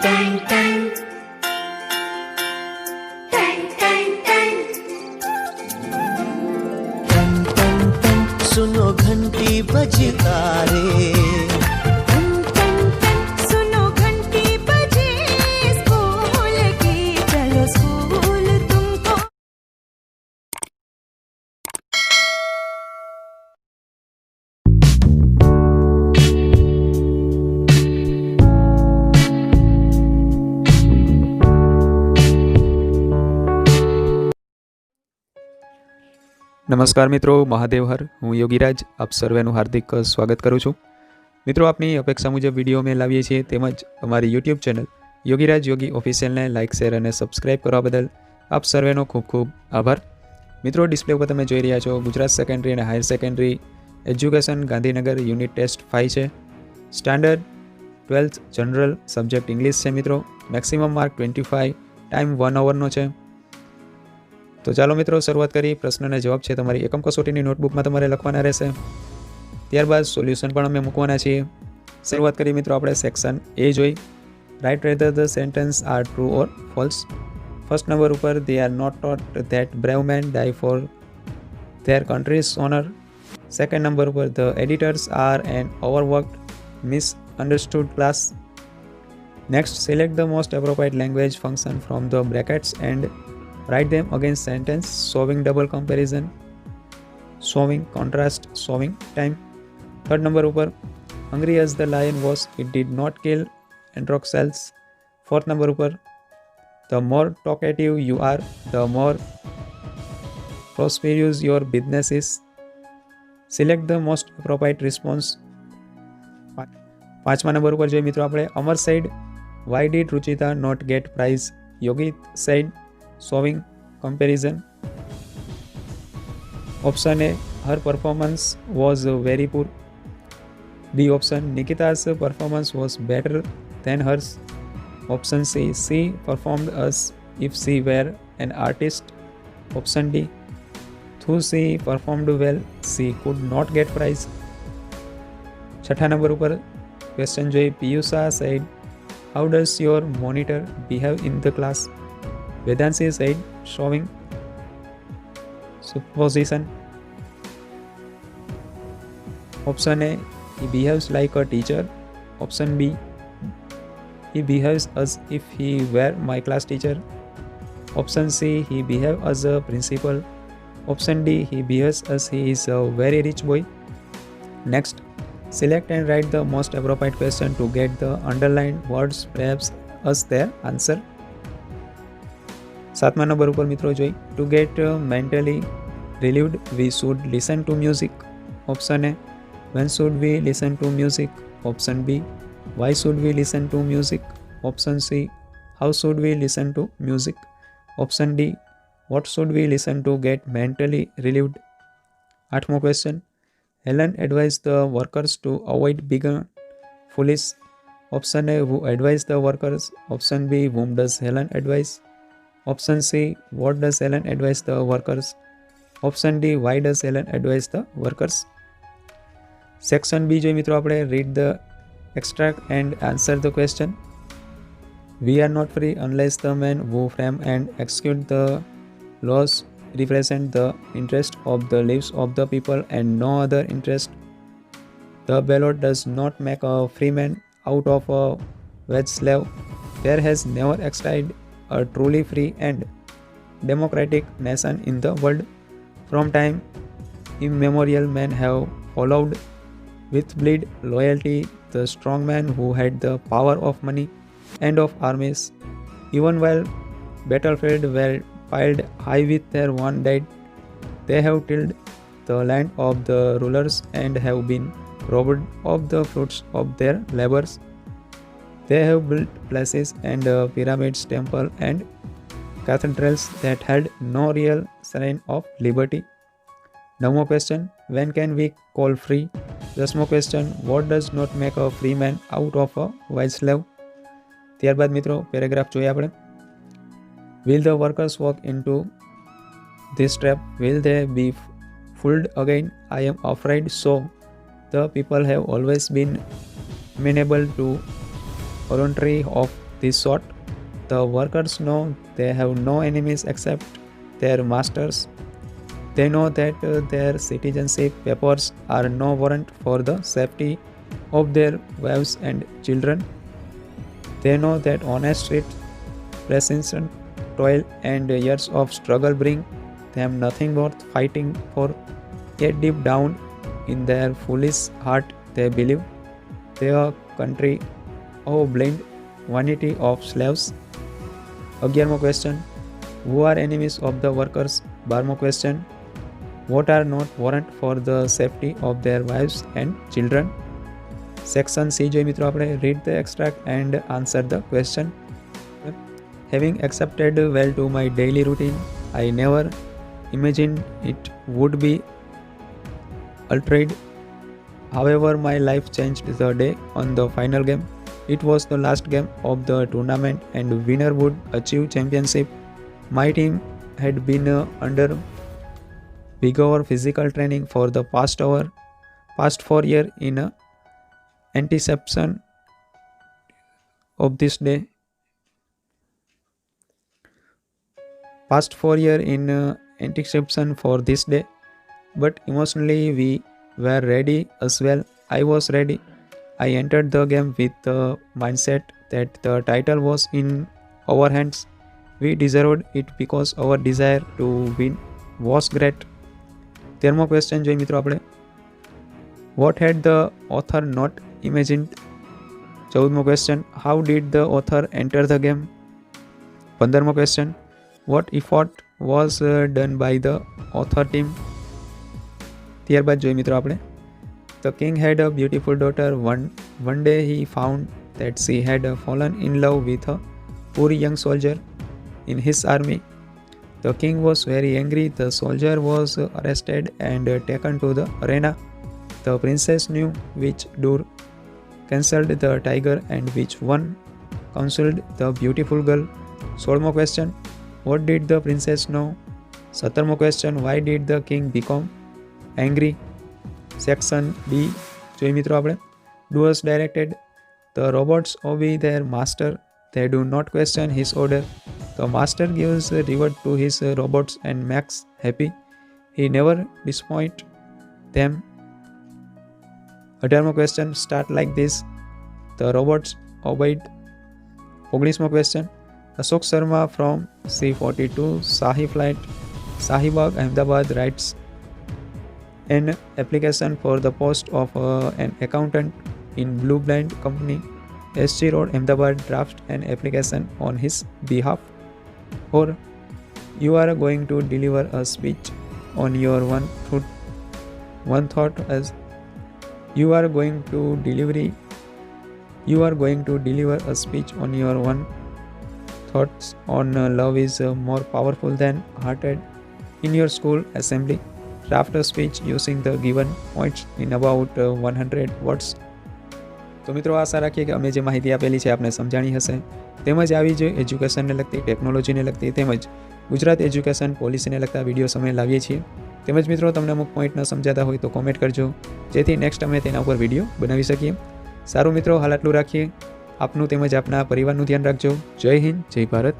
tang tang tang tang tang टन टन टन सुनो घंटी बजता रे सुनो घंटी बजे स्कूल की, चलो स्कूल तुमको। નમસ્કાર મિત્રો, મહાદેવ હર. હું યોગીરાજ આપ સર્વેનું હાર્દિક સ્વાગત કરું છું. મિત્રો, આપની અપેક્ષા મુજબ વિડીયો અમે લાવીએ છીએ, તેમજ અમારી યુટ્યુબ ચેનલ યોગીરાજ યોગી ઓફિશિયલને લાઇક, શેર અને સબસ્ક્રાઇબ કરવા બદલ આપ સર્વેનો ખૂબ ખૂબ આભાર. મિત્રો, ડિસ્પ્લે ઉપર તમે જોઈ રહ્યા છો ગુજરાત સેકન્ડરી અને higher secondary education Gandhinagar unit test 5 છે. Standard 12th general subject English છે. મિત્રો, મેક્સિમમ માર્ક 25, ટાઈમ 1 અવરનો છે. તો ચાલો મિત્રો શરૂઆત કરી. પ્રશ્નના જવાબ છે તમારી એકમ કસોટીની નોટબુકમાં તમારે લખવાના રહેશે. ત્યારબાદ સોલ્યુશન પણ અમે મૂકવાના છીએ. શરૂઆત કરી મિત્રો આપણે સેક્શન એ જોઈ. Write whether the sentence are true or false. First number ઉપર they are not taught that brave men die for their country's honour. Second number ઉપર the editors are an overworked misunderstood class. Next, select the most appropriate language function from the brackets and write them against sentence showing double comparison, showing contrast, showing time. Third number ઉપર hungry as the lion was, it did not kill Androxeles. Fourth number ઉપર the more talkative you are, the more prosperous your business is. Select the most appropriate response. પાંચમા number ઉપર જોઈએ મિત્રો આપણે અમર said, why did Ruchita not get prize? Yogit said, showing comparison. Option A, her performance was very poor. B option, Nikita's performance was better than hers. Option C, she performed as if she were an artist. Option D, though she performed well, she could not get prize. छठा number ऊपर question जो Piyusha said, how does your monitor behave in the class? Vedansi said, showing supposition. Option A, he behaves like a teacher. Option B, he behaves as if he were my class teacher. Option C, he behaves as a principal. Option D, he behaves as he is a very rich boy. Next, select and write the most appropriate question to get the underlined words perhaps as their answer. સાતમા number ઉપર મિત્રો જોઈ to get mentally relieved we should listen to music. Option A, when should we listen to music. Option B, why should we listen to music. Option C, how should we listen to music. Option D, what should we listen to get mentally relieved. આઠમો question, Helen advise the workers to avoid being foolish. Option A, who advise the workers. Option B, whom does Helen advise. Option C, what does Helen advise the workers. Option D, why does Helen advise the workers. Section B જોઈએ મિત્રો આપણે read the extract and answer the question. We are not free unless the men who frame and execute the laws represent the interest of the lives of the people and no other interest. The ballot does not make a free man out of a wage slave. There has never existed a truly free and democratic nation in the world. From time immemorial men have followed with bleed loyalty the strong man who had the power of money and of armies. Even while battlefields were piled high with their own dead, they have tilled the land of the rulers and have been robbed of the fruits of their labors. They have built places and pyramids, temples and cathedrals that had no real sign of liberty. Namo question, when can we call free? Dasmo question, what does not make a free man out of a wise slave? ત્યારબાદ મિત્રો paragraph જોઈએ આપણે. Will the workers walk into this trap? Will they be fooled again? I am afraid so. The people have always been amenable to voluntary of this sort. The workers know they have no enemies except their masters. They know that their citizenship papers are no warrant for the safety of their wives and children. They know that honest street precision, toil, and years of struggle bring them nothing worth fighting for. Yet deep down in their foolish heart, they believe their country blind vanity of slaves. 11mo question. Who are enemies of the workers? 12mo question. What are not warrant for the safety of their wives and children? Section C જોઈ મિત્રો આપણે read the extract and answer the question. Having accepted well to my daily routine, I never imagined it would be altered. However, my life changed the day on the final game. It was the last game of the tournament and winner would achieve championship. My team had been under vigorous physical training for the past 4 years in anticipation of this day. Past 4 years in anticipation for this day, but emotionally we were ready as well. I was ready. I entered the game with the mindset that the title was in our hands. We deserved it because our desire to win was great. 13mo question જોઈ મિત્રો આપણે. What had the author not imagined? 14mo question. How did the author enter the game? 15mo question. What effort was done by the author team? ત્યારબાદ જોઈ મિત્રો આપણે. The king had a beautiful daughter. One day he found that she had fallen in love with a poor young soldier in his army. The king was very angry. The soldier was arrested and taken to the arena. The princess knew which door cancelled the tiger and which one counseled the beautiful girl. 16mo question. What did the princess know? 17mo question. Why did the king become angry? Section D જોઈ મિત્રો આપણે. Do as directed. The robots obey their master. They do not question his order. The master gives reward to his robots and makes happy. He never disappoints them. 18mo question. Start like this. The robots obeyed. 19mo question. Ashok Sharma from C-42 Shahi flight, Shahibag, Ahmedabad writes an application for the post of an accountant in Blue Blind Company. SG Road, Ahmedabad drafts an application on his behalf. Or you are going to deliver a speech on your one thought as you are going to deliver a speech on your one thoughts on love is more powerful than hearted. In your school assembly, draft a speech using the given points in about 100 words. તો મિત્રો આશા રાખીએ કે અમે જે માહિતી આપેલી છે આપને સમજાણી હશે. તેમજ આવી જ એજ્યુકેશનને લગતી, ટેકનોલોજીને લગતી તેમજ ગુજરાત એજ્યુકેશન પોલિસીને લગતા વિડીયો અમે લાવીએ છીએ. તેમજ મિત્રો તમને અમુક પોઈન્ટ ન સમજાતા હોય તો કોમેન્ટ કરજો, જેથી નેક્સ્ટ અમે તેના ઉપર વિડીયો બનાવી શકીએ. સારું મિત્રો, હાલ આટલું રાખીએ. આપનું તેમજ આપના પરિવારનું ધ્યાન રાખજો. જય હિન્દ, જય ભારત.